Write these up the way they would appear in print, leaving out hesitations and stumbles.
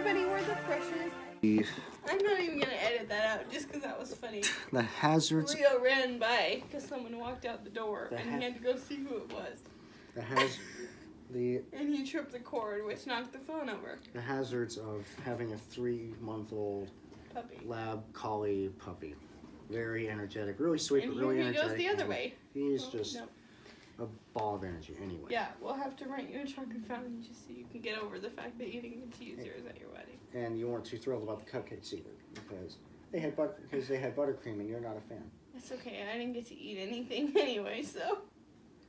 everybody, we're the Freshers. I'm not even gonna edit that out just because that was funny. The hazards. Leo ran by because someone walked out the door and he had to go see who it was. And he tripped the cord, which knocked the phone over. The hazards of having a 3-month-old Puppy. lab collie puppy. Very energetic, really sweet, And but really he energetic. goes the other way. He's just no. a ball of energy anyway. Yeah, we'll have to rent you a chocolate fountain just so you can get over the fact that you didn't get to use yours at your wedding. And you weren't too thrilled about the cupcakes either because they had buttercream and you're not a fan. That's okay. I didn't get to eat anything anyway, so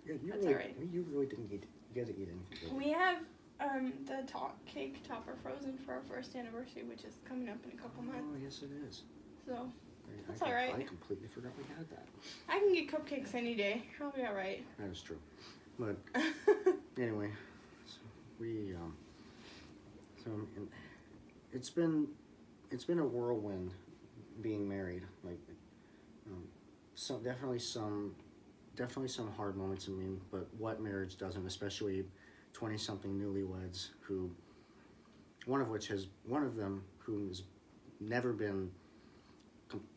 Yeah, that's all right. You really didn't get to eat anything. We have the cake topper frozen for our first anniversary, which is coming up in a couple months. Oh, yes, it is. So that's all right. I completely forgot we had that. I can get cupcakes any day. I'll be all right. That is true. But anyway, so it's been a whirlwind being married. Like, definitely some hard moments. I mean, but what marriage doesn't, especially 20-something newlyweds one of them who's never been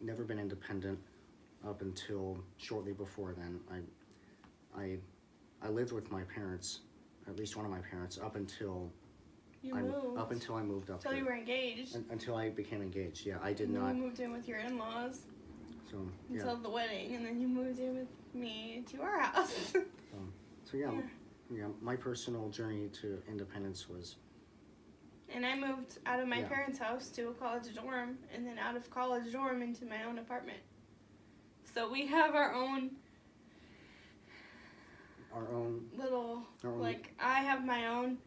independent up until shortly before then. I lived with my parents, at least one of my parents, up until I moved up. Until you were engaged. Until I became engaged. Yeah, I did not. You moved in with your in-laws. So yeah. Until the wedding, and then you moved in with me to our house. So yeah, my personal journey to independence was. And I moved out of my parents' house to a college dorm, and then out of college dorm into my own apartment. So we have our own little, I have my own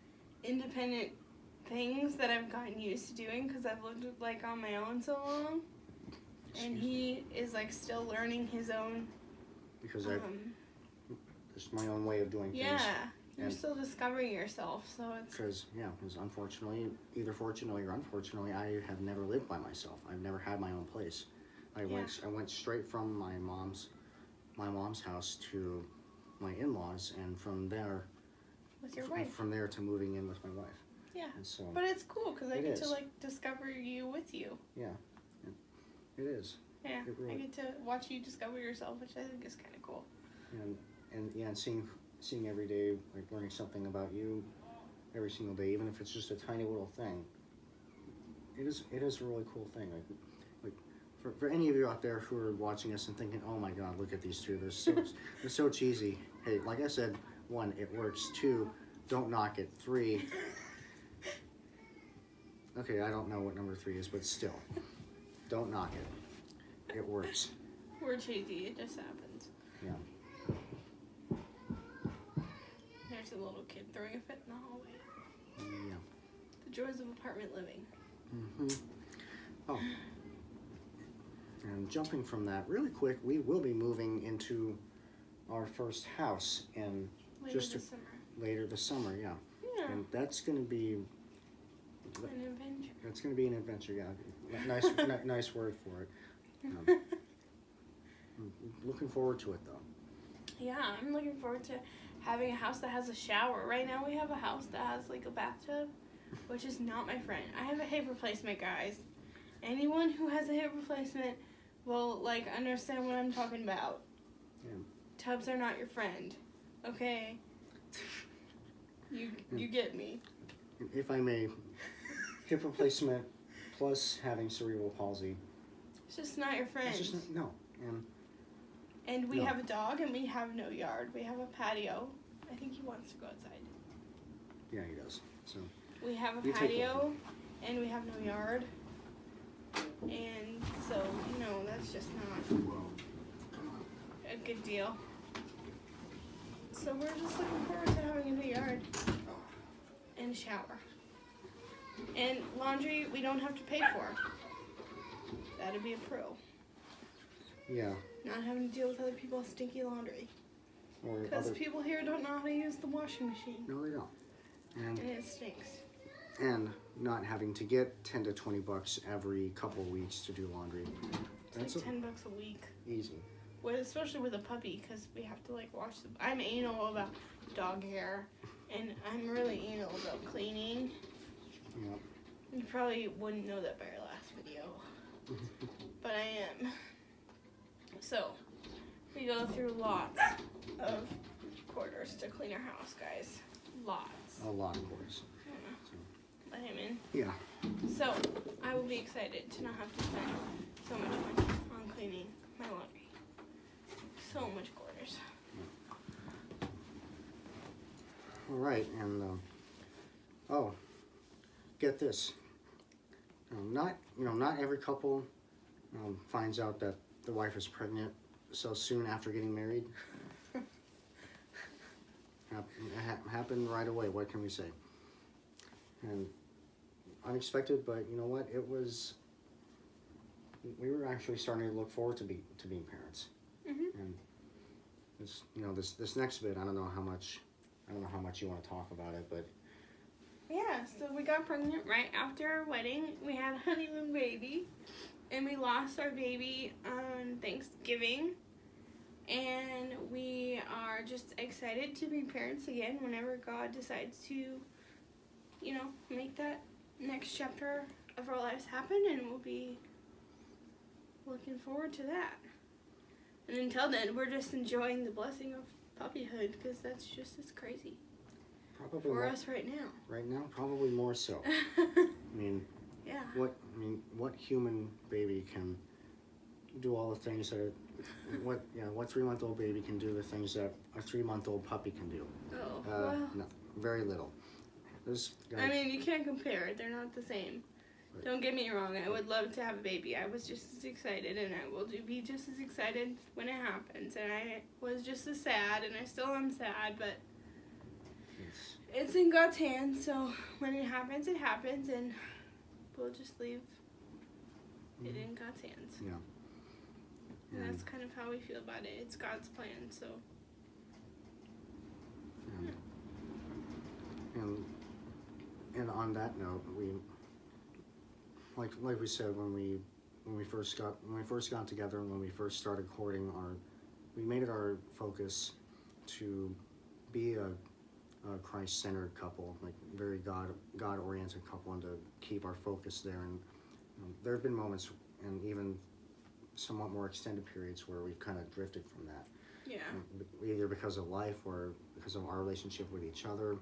independent things that I've gotten used to doing because I've lived on my own so long. And he is still learning his own. Because it's my own way of doing things. Yeah, you're still discovering yourself, so it's. Because unfortunately, either fortunately or unfortunately, I have never lived by myself. I've never had my own place. I went straight from my mom's house to my in-laws, and from there. With your wife. From there to moving in with my wife. Yeah. And so. But it's cool because I get to discover you with you. Yeah. It is. Yeah, I get to watch you discover yourself, which I think is kind of cool. And seeing every day, learning something about you every single day, even if it's just a tiny little thing. It is a really cool thing. For any of you out there who are watching us and thinking, oh my God, look at these two, they're so cheesy. Hey, like I said, 1, it works. 2, don't knock it. 3. Okay, I don't know what number 3 is, but still. Don't knock it. It works. We're cheesy. It just happens. Yeah. There's a little kid throwing a fit in the hallway. Yeah. The joys of apartment living. Mm-hmm. Oh. And jumping from that really quick, we will be moving into our first house in later this summer. Yeah. Yeah. And that's going to be an adventure. It's going to be an adventure. Yeah. Nice word for it. I'm looking forward to it, though. Yeah, I'm looking forward to having a house that has a shower. Right now we have a house that has a bathtub, which is not my friend. I have a hip replacement, guys. Anyone who has a hip replacement will understand what I'm talking about. Yeah. Tubs are not your friend. Okay? You get me. If I may, hip replacement plus having cerebral palsy. It's just not your friend. It's just no. And we have a dog, and we have no yard. We have a patio. I think he wants to go outside. Yeah, he does. So we have a patio, and we have no yard. And so, that's just not a good deal. So we're just looking forward to having a new yard and a shower. And laundry we don't have to pay for. That'd be a pro. Yeah. Not having to deal with other people's stinky laundry. Because people here don't know how to use the washing machine. No, they don't. And it stinks. And not having to get $10 to $20 every couple of weeks to do laundry. It's $10 a week. Easy. Well, especially with a puppy, because we have to wash them. I'm anal about dog hair, and I'm really anal about cleaning. Yeah. You probably wouldn't know that by our last video, but I am. So, we go through lots of quarters to clean our house, guys. Lots. A lot of course. Let him in. Yeah. So, I will be excited to not have to spend so much money on cleaning my laundry. So much quarters. All right, and oh, get this. Not every couple finds out that the wife is pregnant so soon after getting married. Happened right away. What can we say? And unexpected, but you know what? It was. We were actually starting to look forward to being parents. Mm-hmm. And this next bit, I don't know how much you want to talk about it, but Yeah, so we got pregnant right after our wedding. We had a honeymoon baby, and we lost our baby on Thanksgiving. And we are just excited to be parents again whenever God decides to, make that next chapter of our lives happen, and we'll be looking forward to that. And until then, we're just enjoying the blessing of puppyhood, because that's just as crazy probably for more, us right now. right now, probably more so. I mean, Yeah. what human baby can do all the things that what 3-month-old baby can do the things that a 3-month-old puppy can do? Oh, well. Nothing. Very little. I mean, you can't compare it. They're not the same. Right. Don't get me wrong. I would love to have a baby. I was just as excited, and I will be just as excited when it happens. And I was just as sad, and I still am sad, but it's in God's hands. So when it happens, and we'll just leave it in God's hands. Yeah. And that's kind of how we feel about it. It's God's plan, so. And on that note, we like we said when we first got together and when we first started courting, we made it our focus to be a Christ-centered couple, like very God-oriented couple, and to keep our focus there. And there have been moments and even somewhat more extended periods where we've kind of drifted from that. Yeah. Either because of life or because of our relationship with each other.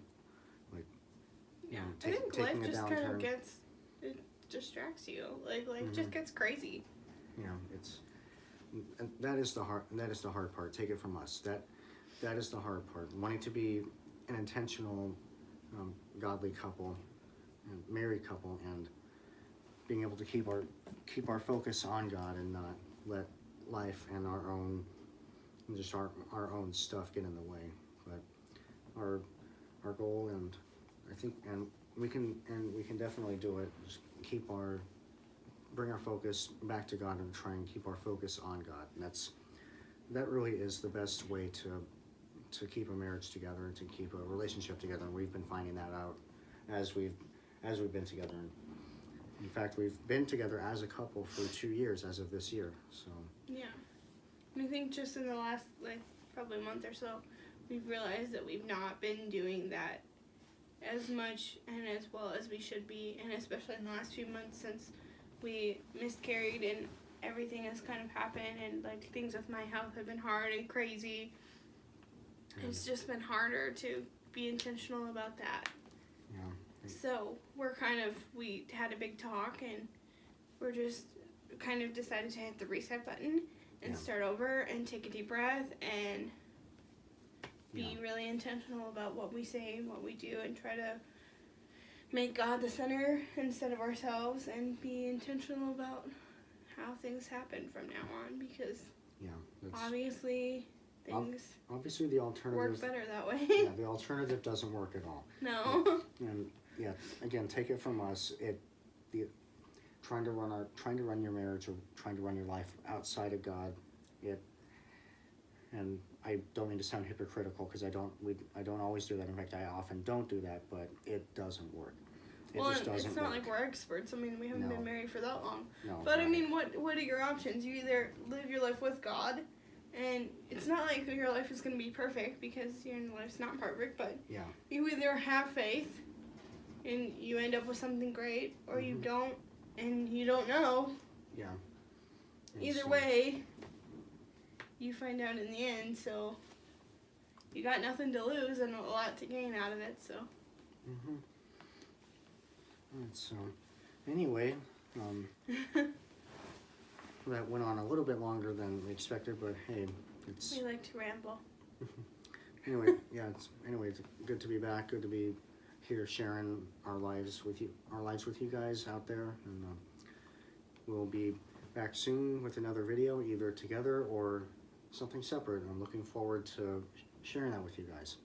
Yeah. I think life taking a just kind downturn. of it distracts you. Like life Mm-hmm. just gets crazy. And that is the hard part. Take it from us. That is the hard part. Wanting to be an intentional, godly couple, and married couple, and being able to keep our focus on God and not let life and our own stuff get in the way. But our goal, and I think, and we can definitely do it. Just bring our focus back to God and try and keep our focus on God. And that really is the best way to keep a marriage together and to keep a relationship together. And we've been finding that out as we've been together. And in fact, we've been together as a couple for 2 years as of this year. So Yeah. I think just in the last, probably a month or so, we've realized that we've not been doing that as much and as well as we should be, and especially in the last few months since we miscarried and everything has kind of happened, and things with my health have been hard and crazy. It's just been harder to be intentional about that. yeah. So we had a big talk, and we're just kind of decided to hit the reset button and start over and take a deep breath and be really intentional about what we say and what we do, and try to make God the center instead of ourselves, and be intentional about how things happen from now on, because obviously things obviously the alternative work better that way. Yeah, the alternative doesn't work at all. No. And again, take it from us. Trying to run your marriage or trying to run your life outside of God, and I don't mean to sound hypocritical, because I don't always do that. In fact, I often don't do that, but it doesn't work. Just doesn't it's not work. like we're experts. I mean, we haven't been married for that long. No, But right. I mean, what are your options? You either live your life with God, and it's not like your life is going to be perfect, because your life's not perfect, but Yeah. you either have faith and you end up with something great, or you Mhm. don't, and you don't know. Yeah. And Either so- way, you find out in the end, so you got nothing to lose and a lot to gain out of it, so. Mhm. Alright, so anyway, that went on a little bit longer than we expected, but hey, it's We like to ramble. anyway. Yeah, it's good to be back. Good to be here sharing our lives with you guys out there, and we'll be back soon with another video, either together or something separate. I'm looking forward to sharing that with you guys.